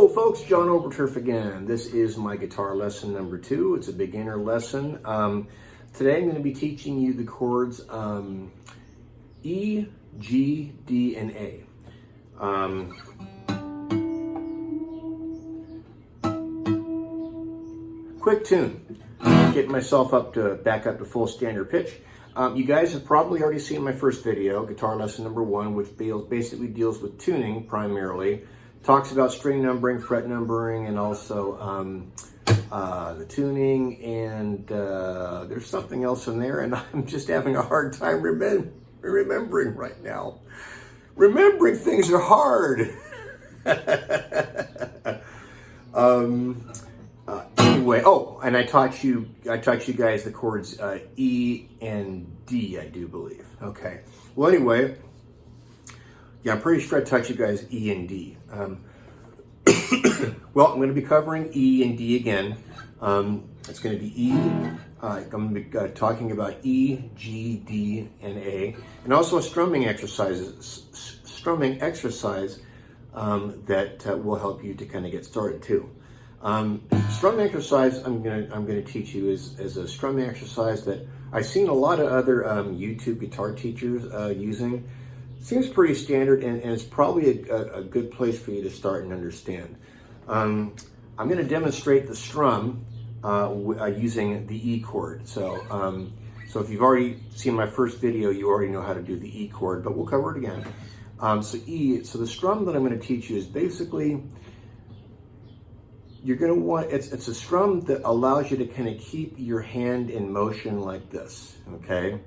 Hello folks, John Overturf again. This is my guitar lesson number 2. It's a beginner lesson. Today I'm going to be teaching you the chords E, G, D, and A. Quick tune. Get myself back up to full standard pitch. You guys have probably already seen my first video, guitar lesson number 1, which basically deals with tuning primarily. Talks about string numbering, fret numbering, and also the tuning, and there's something else in there, and I'm just having a hard time remembering right now. Remembering things are hard. Anyway, oh, and I taught you guys the chords E and D, I do believe. Okay. Well, anyway, yeah, I'm pretty sure I taught you guys E and D. Well, I'm going to be covering E and D again. It's going to be E. I'm going to be talking about E, G, D, and A, and also a strumming exercise that will help you to kind of get started too. Strumming exercise I'm going to teach you is a strumming exercise that I've seen a lot of other YouTube guitar teachers using. Seems pretty standard, and it's probably a good place for you to start and understand. I'm going to demonstrate the strum using the E chord. So if you've already seen my first video, you already know how to do the E chord, but we'll cover it again. So the strum that I'm going to teach you is basically, you're going to want, it's a strum that allows you to kind of keep your hand in motion like this, okay?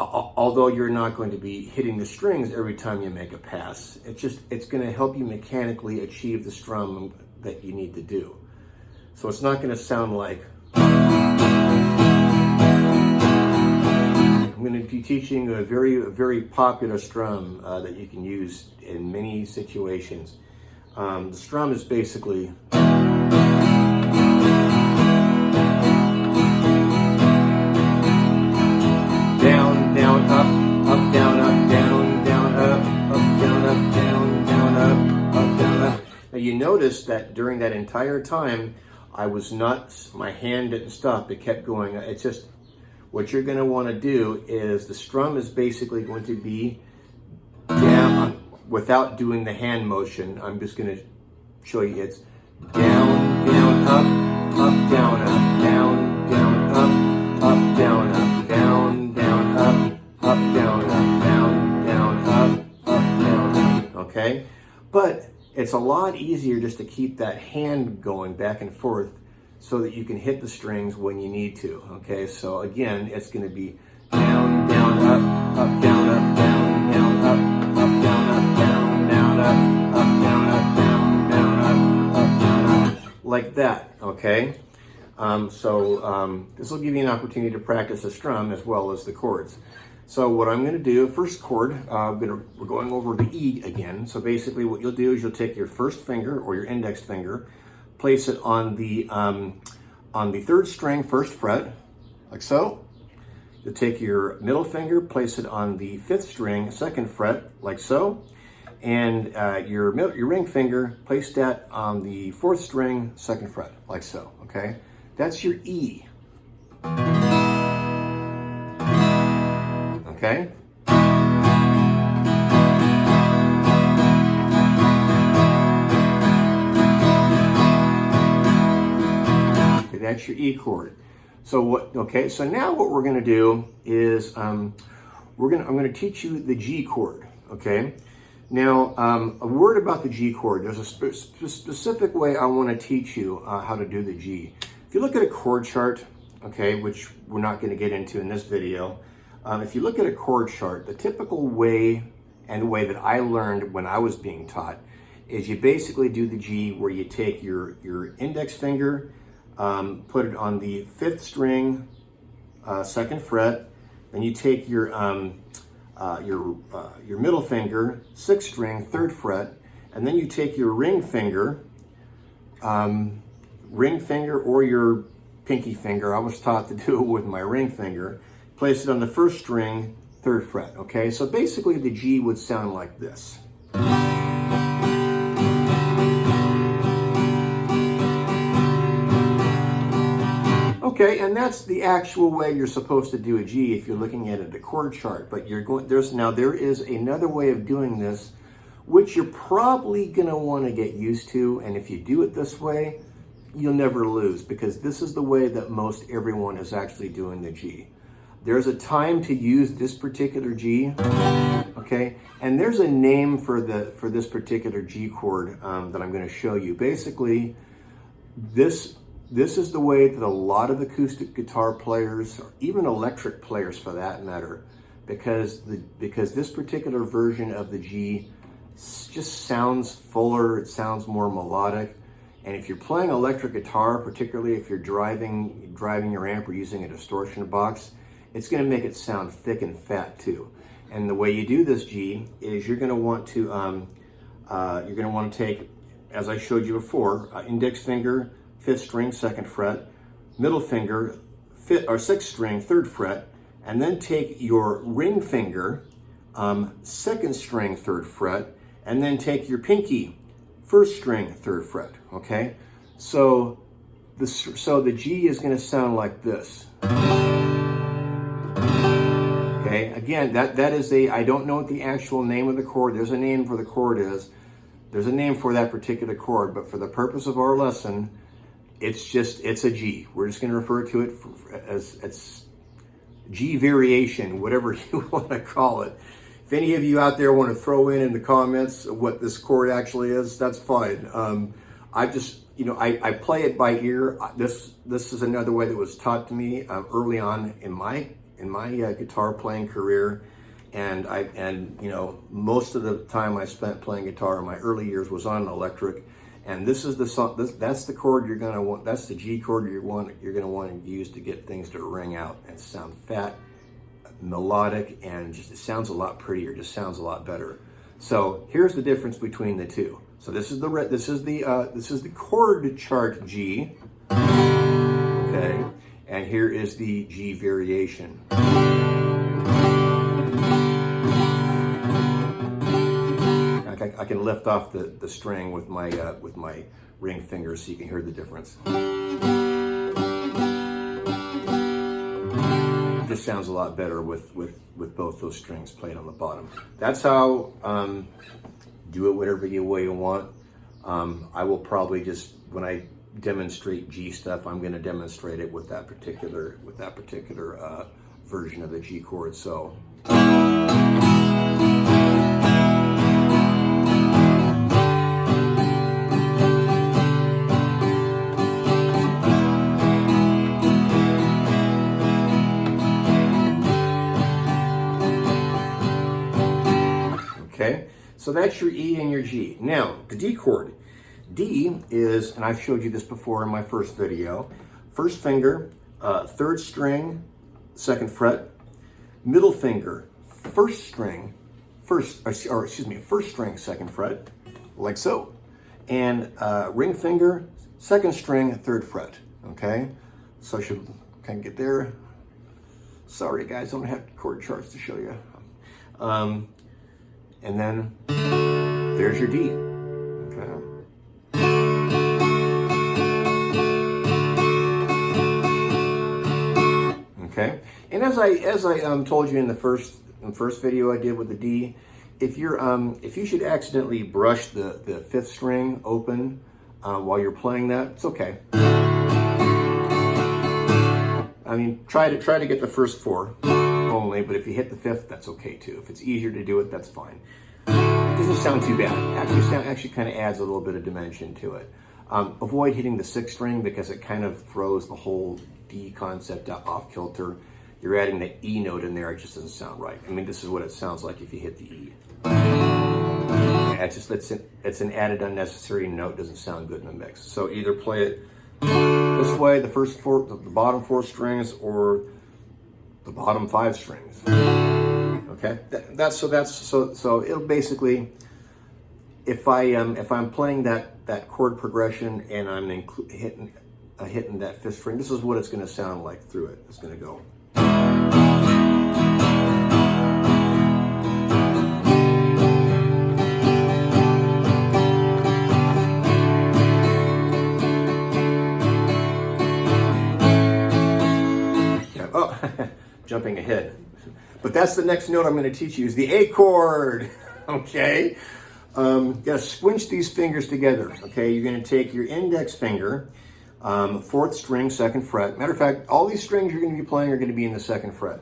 Although you're not going to be hitting the strings every time you make a pass. It's going to help you mechanically achieve the strum that you need to do. So it's not going to sound like. I'm going to be teaching a very popular strum that you can use in many situations. The strum is basically down, down, up, down, down, up, down, up, down, up. Now you notice that during that entire time, my hand didn't stop, it kept going. It's just, what you're going to want to do is, the strum is basically going to be down, without doing the hand motion. I'm just going to show you it's down, down, up, down, down, up, down, down, up, down, up. Okay? But it's a lot easier just to keep that hand going back and forth so that you can hit the strings when you need to. Okay? So again, it's going to be down, down, up, down, up, down, down, up, down, up, down, down, up, down, up, down, down, up, down, up, like that. Okay? This will give you an opportunity to practice the strum as well as the chords. So what I'm going to do, first chord, we're going over the E again. So basically what you'll do is you'll take your first finger or your index finger, place it on the 3rd string, 1st fret, like so. You'll take your middle finger, place it on the 5th string, 2nd fret, like so. And your ring finger, place that on the 4th string, 2nd fret, like so, okay? That's your E. Okay? Okay, that's your E chord. So now what we're going to do is I'm going to teach you the G chord, okay? Now, a word about the G chord. There's a specific way I want to teach you how to do the G. If you look at a chord chart, okay, which we're not going to get into in this video, if you look at a chord chart, the typical way, and the way that I learned when I was being taught, is you basically do the G where you take your index finger, put it on the 5th string, 2nd fret, then you take your middle finger, 6th string, 3rd fret, and then you take your ring finger or your pinky finger. I was taught to do it with my ring finger. Place it on the 1st string, 3rd fret, okay? So basically the G would sound like this. Okay, and that's the actual way you're supposed to do a G if you're looking at a chord chart. But there is another way of doing this, which you're probably gonna want to get used to. And if you do it this way, you'll never lose, because this is the way that most everyone is actually doing the G. There's a time to use this particular G, okay? And there's a name for this particular G chord that I'm going to show you. Basically, this is the way that a lot of acoustic guitar players, or even electric players for that matter, because this particular version of the G just sounds fuller, it sounds more melodic. And if you're playing electric guitar, particularly if you're driving your amp or using a distortion box, it's going to make it sound thick and fat too. And the way you do this G is you're going to want to take, as I showed you before, index finger, 5th string, 2nd fret, middle finger, 6th string, 3rd fret, and then take your ring finger, 2nd string, 3rd fret, and then take your pinky, 1st string, 3rd fret. Okay, so the G is going to sound like this. Okay, again, that is I don't know what the actual name of the chord. There's a name for the chord is. There's a name for that particular chord, but for the purpose of our lesson, it's a G. We're just going to refer to it as G variation, whatever you want to call it. If any of you out there want to throw in the comments what this chord actually is, that's fine. I just, I play it by ear. This is another way that was taught to me early on in my guitar playing career, and most of the time I spent playing guitar in my early years was on an electric, and this is the song. That's the chord you're gonna want. That's the G chord you're gonna want to use to get things to ring out and sound fat, melodic, and just it sounds a lot prettier. Just sounds a lot better. So here's the difference between the two. So this is the chord chart G. Okay. And here is the G variation. I can lift off the string with my ring finger so you can hear the difference. It just sounds a lot better with both those strings played on the bottom. That's how do it whatever way you want. I will probably just, when I demonstrate G stuff, I'm going to demonstrate it with that particular version of the G chord. So okay, so that's your E and your G. Now the D chord. D is, and I've showed you this before in my first video, 1st finger, 3rd string, 2nd fret, middle finger, 1st string, 2nd fret, like so, and ring finger, 2nd string, 3rd fret. Okay, so I should kind of get there. Sorry guys, I don't have chord charts to show you. And then there's your D. Okay. Okay, and as I told you in the first video I did with the D, if you should accidentally brush the 5th string open while you're playing that, it's okay. I mean, try to get the first 4 only, but if you hit the 5th, that's okay too. If it's easier to do it, that's fine. It doesn't sound too bad. Actually kind of adds a little bit of dimension to it. Avoid hitting the 6th string because it kind of throws the whole D concept off kilter. You're adding the E note in there, it just doesn't sound right. I mean, this is what it sounds like if you hit the E. Yeah, it's an added unnecessary note, doesn't sound good in the mix. So either play it this way, the bottom 4 strings, or the bottom 5 strings. Okay, so it'll basically, if I'm playing that chord progression and I'm hitting that 5th string, this is what it's going to sound like through it. It's going to go. that's the next note I'm going to teach you is the A chord. Okay. You got to squinch these fingers together. Okay. You're going to take your index finger, 4th string, 2nd fret. Matter of fact, all these strings you're going to be playing are going to be in the 2nd fret.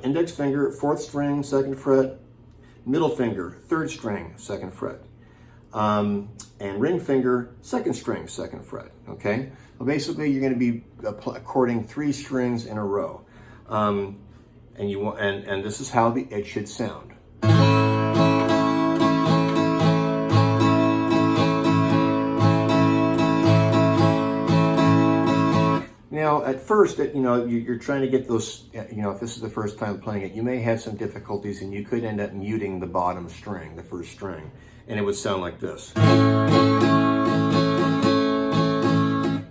Index finger, 4th string, 2nd fret. Middle finger, 3rd string, 2nd fret. And ring finger, 2nd string, 2nd fret. Okay. Well, basically, you're going to be chording 3 strings in a row, and this is how it should sound. Now, at first, you're trying to get those. If this is the first time playing it, you may have some difficulties, and you could end up muting the bottom string, the 1st string, and it would sound like this.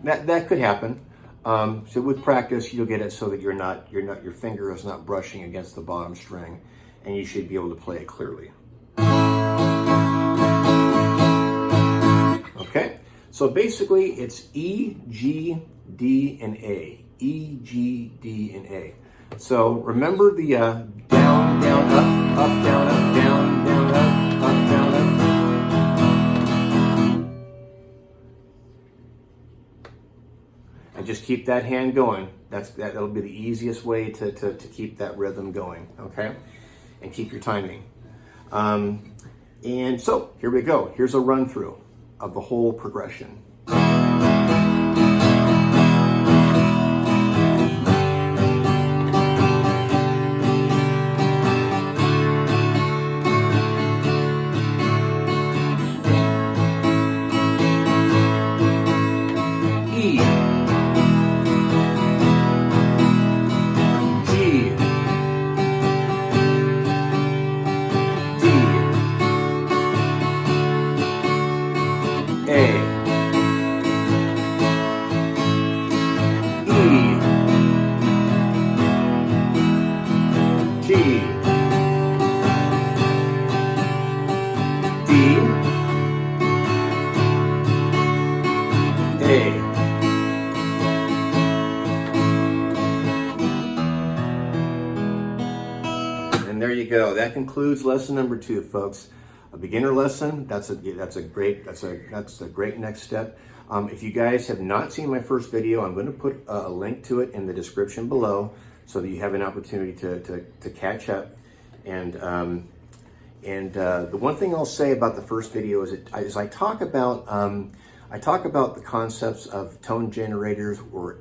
That could happen. So with practice, you'll get it so that your finger is not brushing against the bottom string, and you should be able to play it clearly. Okay, so basically it's E, G, D, and A. E, G, D, and A. So remember the down, down, up, down, up, down, down, up, down, up. And just keep that hand going. That'll be the easiest way to keep that rhythm going, okay? And keep your timing. And so here we go. Here's a run through of the whole progression. And there you go. That concludes lesson number 2, folks. A beginner lesson. That's a great next step. If you guys have not seen my first video, I'm going to put a link to it in the description below so that you have an opportunity to catch up. And the one thing I'll say about the first video is I talk about the concepts of tone generators, where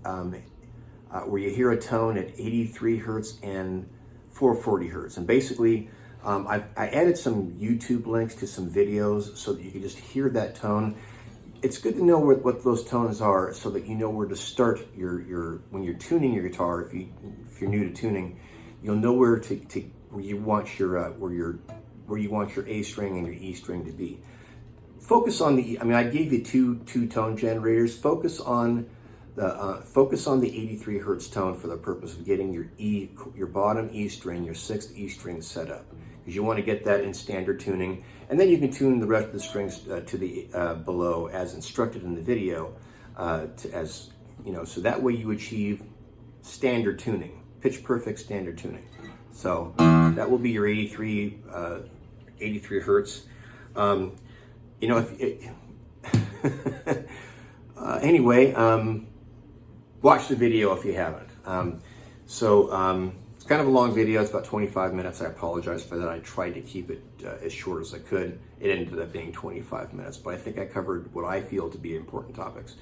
you hear a tone at 83 hertz and 440 hertz. And basically, I added some YouTube links to some videos so that you can just hear that tone. It's good to know what those tones are so that you know where to start when you're tuning your guitar. If you're new to tuning, you'll know where you want your A string and your E string to be. Focus on I gave you two tone generators. Focus on the 83 hertz tone for the purpose of getting your bottom E string, your 6th E string set up, because you want to get that in standard tuning, and then you can tune the rest of the strings to the below as instructed in the video, so that way you achieve standard tuning, pitch perfect standard tuning. So that will be your 83 hertz. Anyway, watch the video if you haven't. It's kind of a long video. It's about 25 minutes. I apologize for that. I tried to keep it as short as I could. It ended up being 25 minutes, but I think I covered what I feel to be important topics.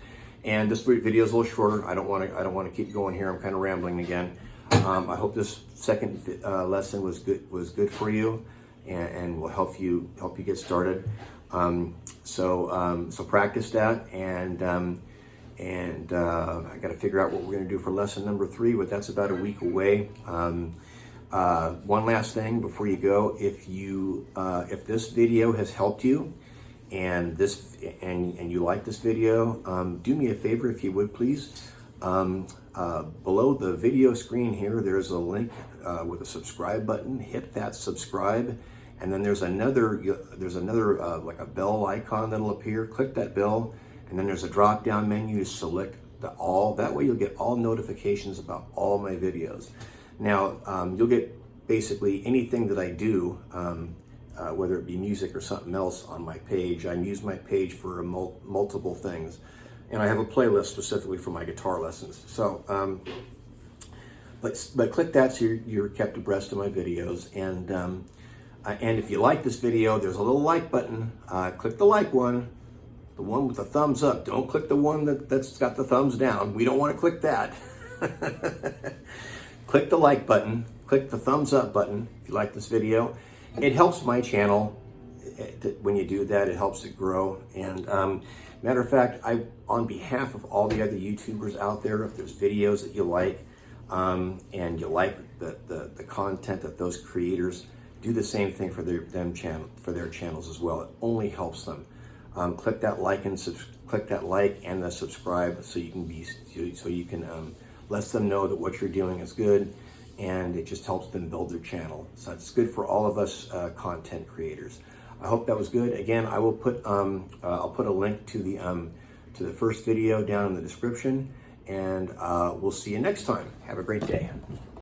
And this video is a little shorter. I don't want to keep going here. I'm kind of rambling again. I hope this second lesson was good for you and will help you get started. So practice that, and I got to figure out what we're going to do for lesson number 3, but that's about a week away. One last thing before you go: if this video has helped you, and you like this video, do me a favor if you would, please. Below the video screen here, there's a link with a subscribe button. Hit that subscribe, and then there's another like a bell icon that'll appear. Click that bell, and then there's a drop-down menu to select to all. That way you'll get all notifications about all my videos. Now, you'll get basically anything that I do, whether it be music or something else on my page. I use my page for multiple things. And I have a playlist specifically for my guitar lessons. So, but click that so you're kept abreast of my videos. And if you like this video, there's a little like button. Click the like one, the one with the thumbs up. Don't click the one that's got the thumbs down. We don't want to click that. Click the like button. Click the thumbs up button if you like this video. It helps my channel. When you do that, it helps it grow. And matter of fact, on behalf of all the other YouTubers out there, if there's videos that you like, and you like the content of those creators, do the same thing for their channels as well. It only helps them. Click that like and the subscribe so you can let them know that what you're doing is good, and it just helps them build their channel. So it's good for all of us content creators. I hope that was good. Again, I will put I'll put a link to the first video down in the description, and we'll see you next time. Have a great day.